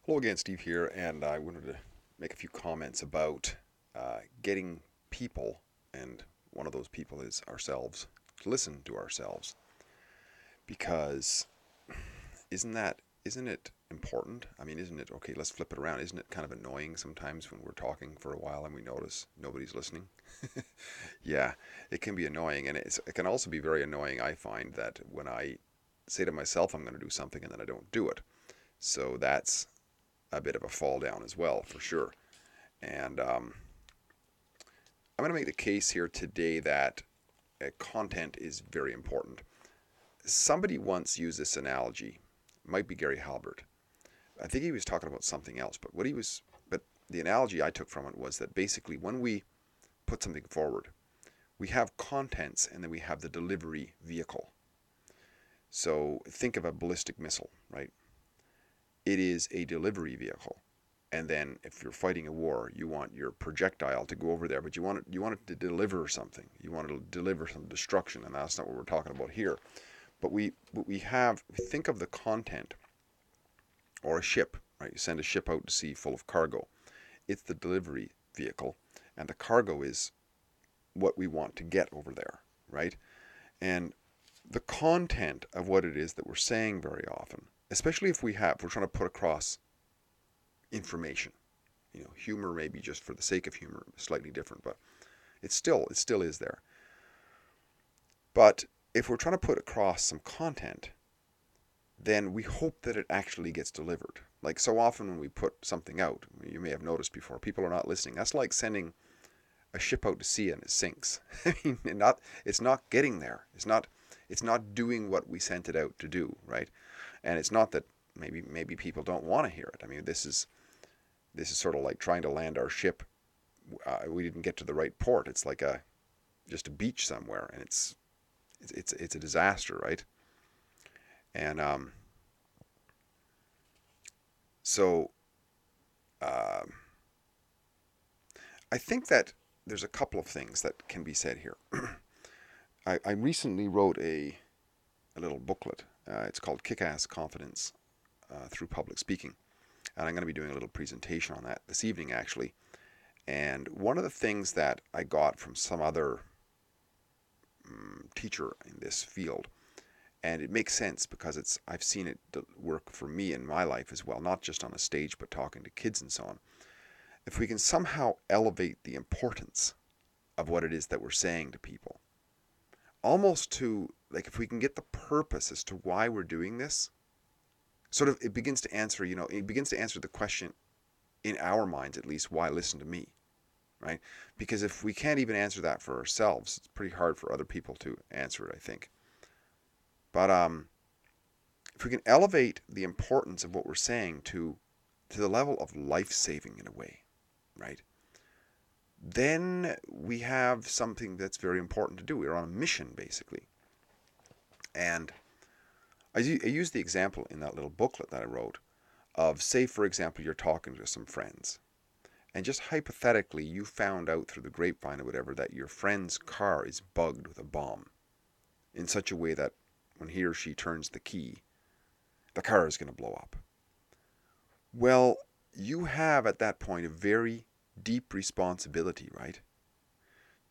Hello again, Steve here, and I wanted to make a few comments about getting people, and one of those people is ourselves, to listen to ourselves. Because isn't it important? I mean, isn't it okay? Let's flip it around. Isn't it kind of annoying sometimes when we're talking for a while and we notice nobody's listening? Yeah, it can be annoying, and it can also be very annoying. I find that when I say to myself I'm going to do something and then I don't do it, so that's a bit of a fall down as well, for sure. And I'm going to make the case here today that content is very important. Somebody once used this analogy. It might be Gary Halbert. I think he was talking about something else, but the analogy I took from it was that basically when we put something forward, we have contents and then we have the delivery vehicle. So think of a ballistic missile, right? It is a delivery vehicle. And then if you're fighting a war, you want your projectile to go over there, but you want it to deliver something. You want it to deliver some destruction, and that's not what we're talking about here. But we think of the content or a ship, right? You send a ship out to sea full of cargo. It's the delivery vehicle, and the cargo is what we want to get over there, right? And the content of what it is that we're saying very often, especially if we're trying to put across information. Humor may be just for the sake of humor, slightly different, but it still is there. But if we're trying to put across some content, then we hope that it actually gets delivered. Like so often when we put something out, you may have noticed before, people are not listening. That's like sending a ship out to sea and it sinks. I mean, it's not getting there. It's not doing what we sent it out to do, right? And it's not that maybe people don't want to hear it. I mean, this is sort of like trying to land our ship. We didn't get to the right port. It's like just a beach somewhere, and it's a disaster, right? And so uh, I think that there's a couple of things that can be said here. I recently wrote a little booklet. It's called Kick-Ass Confidence Through Public Speaking, and I'm going to be doing a little presentation on that this evening, actually. And one of the things that I got from some other teacher in this field, and it makes sense because I've seen it work for me in my life as well, not just on a stage but talking to kids and so on. If we can somehow elevate the importance of what it is that we're saying to people, almost to like if we can get the purpose as to why we're doing this, sort of it begins to answer the question in our minds at least, why listen to me, right? Because if we can't even answer that for ourselves, it's pretty hard for other people to answer it, I think. But if we can elevate the importance of what we're saying to the level of life saving in a way, right? Then we have something that's very important to do. We're on a mission, basically. And I use the example in that little booklet that I wrote of, say, for example, you're talking to some friends, and just hypothetically, you found out through the grapevine or whatever that your friend's car is bugged with a bomb in such a way that when he or she turns the key, the car is going to blow up. Well, you have at that point a very deep responsibility, right?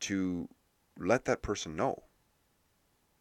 To let that person know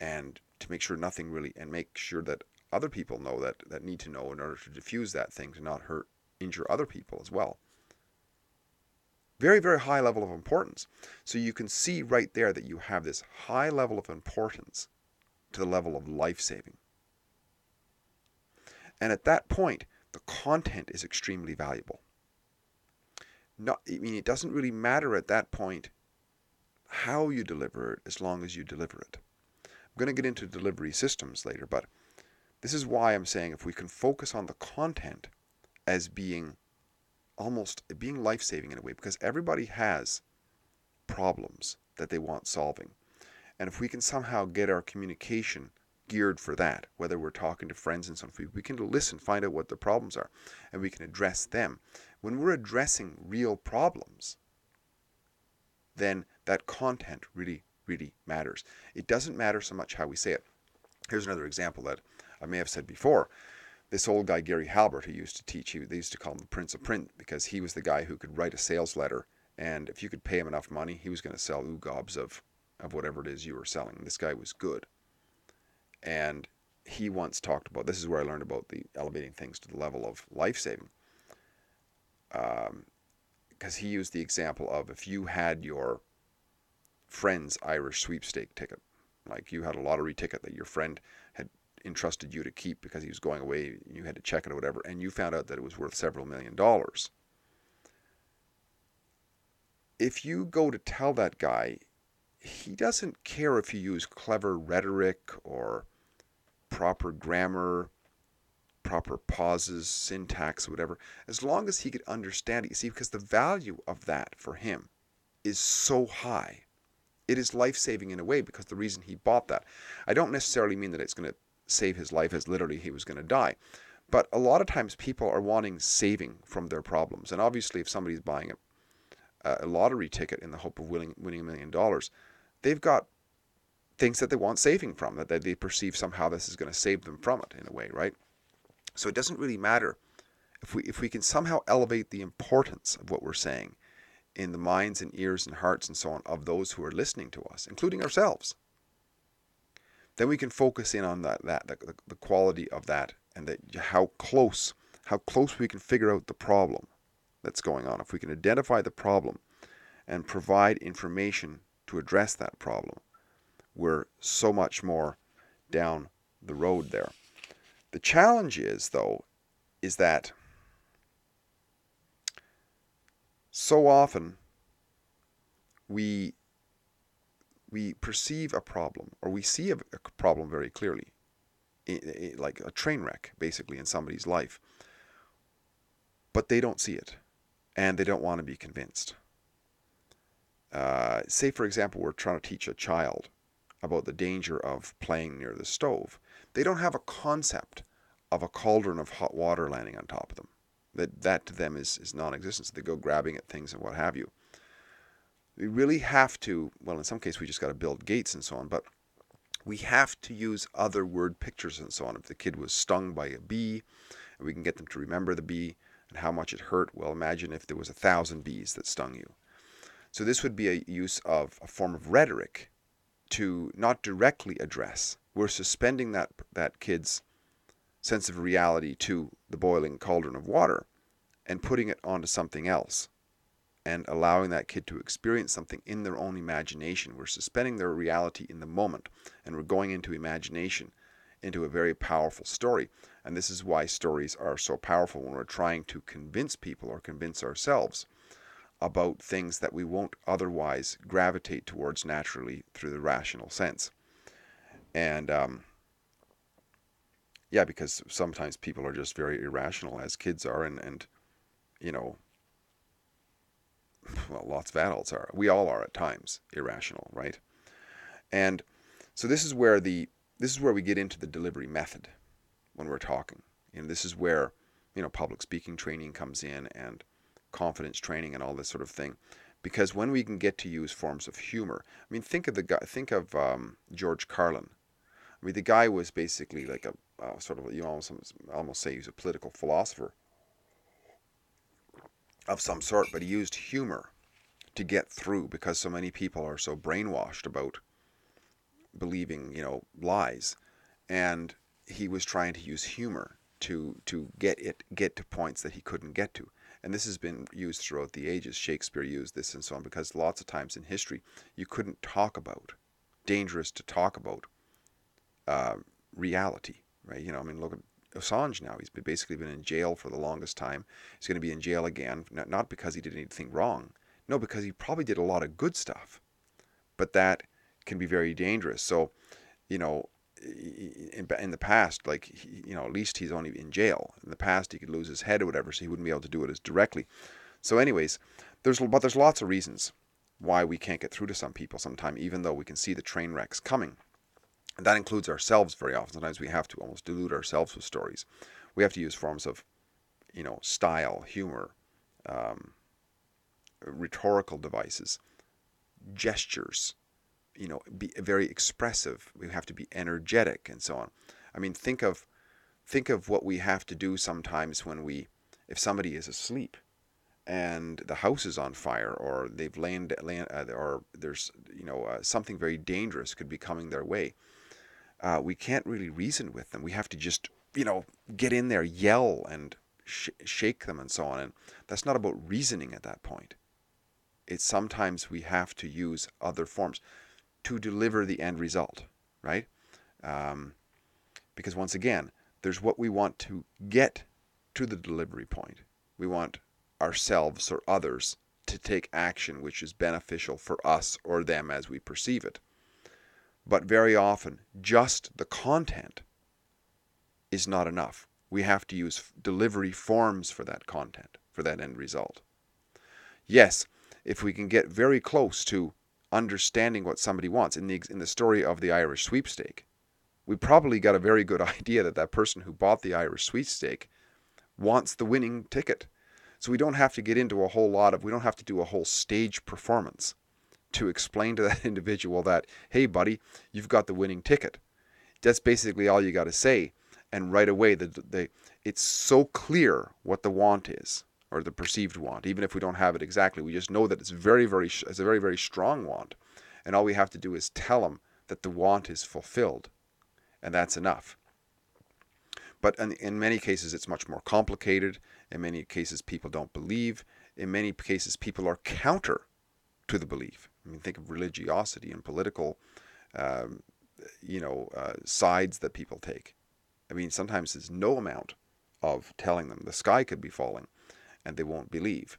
and to make sure nothing really, and make sure that other people know that need to know in order to diffuse that thing to not injure other people as well. Very, very high level of importance. So you can see right there that you have this high level of importance to the level of life saving. And at that point, the content is extremely valuable. It doesn't really matter at that point how you deliver it as long as you deliver it. I'm going to get into delivery systems later, but this is why I'm saying if we can focus on the content as being life-saving in a way, because everybody has problems that they want solving. And if we can somehow get our communication geared for that, whether we're talking to friends and so on, we can listen, find out what the problems are, and we can address them. When we're addressing real problems, then that content really, really matters. It doesn't matter so much how we say it. Here's another example that I may have said before. this old guy, Gary Halbert, who used to teach, they used to call him the Prince of Print because he was the guy who could write a sales letter. And if you could pay him enough money, he was going to sell oogobs of whatever it is you were selling. This guy was good. And he once talked about, this is where I learned about the elevating things to the level of life-saving. Because he used the example of if you had your friend's Irish sweepstake ticket, like you had a lottery ticket that your friend had entrusted you to keep because he was going away, you had to check it or whatever, and you found out that it was worth several $1,000,000. If you go to tell that guy, he doesn't care if you use clever rhetoric or proper grammar, proper pauses, syntax, whatever, as long as he could understand it. You see, because the value of that for him is so high. It is life-saving in a way because the reason he bought that. I don't necessarily mean that it's going to save his life as literally he was going to die. But a lot of times people are wanting saving from their problems. And obviously if somebody's buying a lottery ticket in the hope of winning $1,000,000, they've got things that they want saving from, that they perceive somehow this is going to save them from it in a way, right? So it doesn't really matter if we can somehow elevate the importance of what we're saying in the minds and ears and hearts and so on of those who are listening to us, including ourselves. Then we can focus in on the quality of that, and that how close we can figure out the problem that's going on. If we can identify the problem and provide information to address that problem, we're so much more down the road there. The challenge is, though, is that so often we perceive a problem, or we see a problem very clearly, like a train wreck, basically, in somebody's life, but they don't see it, and they don't want to be convinced. Say, for example, we're trying to teach a child about the danger of playing near the stove. They don't have a concept of a cauldron of hot water landing on top of them. That to them is non-existent. So they go grabbing at things and what have you. We really have to, well, in some cases we just got to build gates and so on, but we have to use other word pictures and so on. If the kid was stung by a bee, and we can get them to remember the bee and how much it hurt, well, imagine if there was 1,000 bees that stung you. So this would be a use of a form of rhetoric to not directly address. We're suspending that kid's sense of reality to the boiling cauldron of water and putting it onto something else and allowing that kid to experience something in their own imagination. We're suspending their reality in the moment, and we're going into imagination, into a very powerful story. And this is why stories are so powerful when we're trying to convince people or convince ourselves about things that we won't otherwise gravitate towards naturally through the rational sense. And yeah, because sometimes people are just very irrational, as kids are, and you know, well, lots of adults are. We all are at times irrational, right? And so this is where we get into the delivery method when we're talking. And this is where, public speaking training comes in, and confidence training and all this sort of thing. Because when we can get to use forms of humor, I mean, think of George Carlin. I mean, the guy was basically like a sort of, almost say he's a political philosopher of some sort, but he used humor to get through because so many people are so brainwashed about believing, lies. And he was trying to use humor to get to points that he couldn't get to. And this has been used throughout the ages. Shakespeare used this and so on, because lots of times in history you couldn't talk about, dangerous to talk about reality, right? Look at Assange now. He's basically been in jail for the longest time. He's going to be in jail again, not because he did anything wrong. No, because he probably did a lot of good stuff. But that can be very dangerous. So, in the past, at least he's only in jail. In the past, he could lose his head or whatever, so he wouldn't be able to do it as directly. So anyways, there's lots of reasons why we can't get through to some people sometime, even though we can see the train wrecks coming. And that includes ourselves very often. Sometimes we have to almost delude ourselves with stories. We have to use forms of, style, humor, rhetorical devices, gestures, be very expressive. We have to be energetic and so on. I mean, think of think of what we have to do sometimes if somebody is asleep and the house is on fire, or they've or there's something very dangerous could be coming their way. We can't really reason with them. We have to just get in there, yell, and shake them and so on. And that's not about reasoning at that point. It's sometimes we have to use other forms to deliver the end result, right? Because once again, there's what we want to get to the delivery point. We want ourselves or others to take action which is beneficial for us or them as we perceive it. But very often, just the content is not enough. We have to use delivery forms for that content, for that end result. Yes, if we can get very close to understanding what somebody wants, in the story of the Irish sweepstake, we probably got a very good idea that that person who bought the Irish sweepstake wants the winning ticket. So we don't have to get into we don't have to do a whole stage performance to explain to that individual that, hey buddy, you've got the winning ticket. That's basically all you got to say. And right away, it's so clear what the want is, or the perceived want. Even if we don't have it exactly, we just know that it's a very, very strong want. And all we have to do is tell them that the want is fulfilled. And that's enough. But in many cases, it's much more complicated. In many cases, people don't believe. In many cases, people are counter to the belief. I mean, think of religiosity and political, sides that people take. I mean, sometimes there's no amount of telling them the sky could be falling, and they won't believe.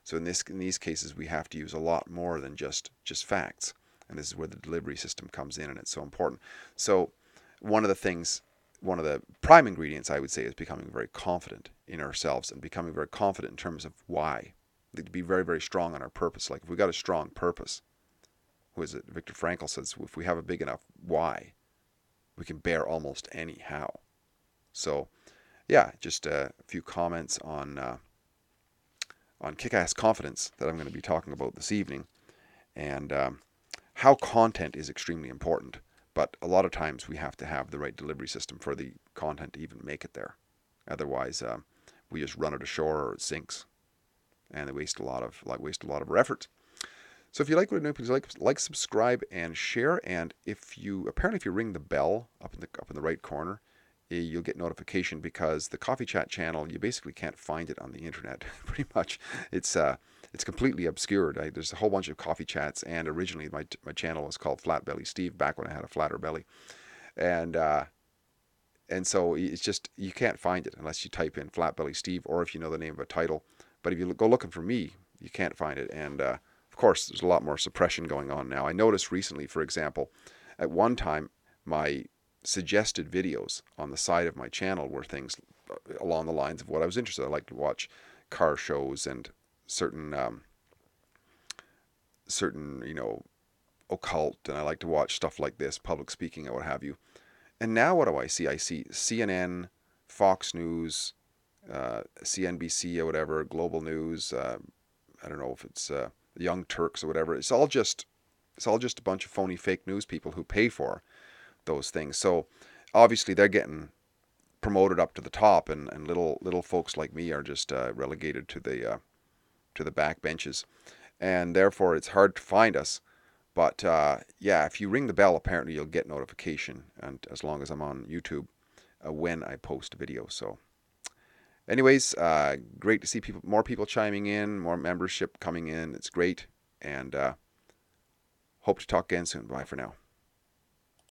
So in these cases, we have to use a lot more than just facts. And this is where the delivery system comes in, and it's so important. So one of the prime ingredients, I would say, is becoming very confident in ourselves and becoming very confident in terms of why. To be very, very strong on our purpose. Like if we got a strong purpose, who is it? Viktor Frankl says, if we have a big enough why, we can bear almost any how. So, yeah, just a few comments on kick-ass confidence that I'm going to be talking about this evening, and how content is extremely important. But a lot of times we have to have the right delivery system for the content to even make it there. Otherwise, we just run it ashore or it sinks, and they waste a lot of our effort. So if you like what I'm doing, please like, subscribe, and share. And if you ring the bell up in the right corner, you'll get notification, because the Coffee Chat channel, you basically can't find it on the internet. Pretty much, it's completely obscured. There's a whole bunch of coffee chats, and originally my channel was called Flat Belly Steve, back when I had a flatter belly, and so it's just, you can't find it unless you type in Flat Belly Steve, or if you know the name of a title. But if you go looking for me, you can't find it. And of course, there's a lot more suppression going on now. I noticed recently, for example, at one time, my suggested videos on the side of my channel were things along the lines of what I was interested in. I like to watch car shows and certain occult, and I like to watch stuff like this, public speaking and what have you. And now what do I see? I see CNN, Fox News, CNBC or whatever, Global News. I don't know if it's the Young Turks or whatever. It's all just a bunch of phony, fake news people who pay for those things. So obviously they're getting promoted up to the top, and little folks like me are just relegated to the back benches, and therefore it's hard to find us. But if you ring the bell, apparently you'll get notification, and as long as I'm on YouTube, when I post a video. So anyways, great to see more people chiming in, more membership coming in. It's great, and hope to talk again soon. Bye for now.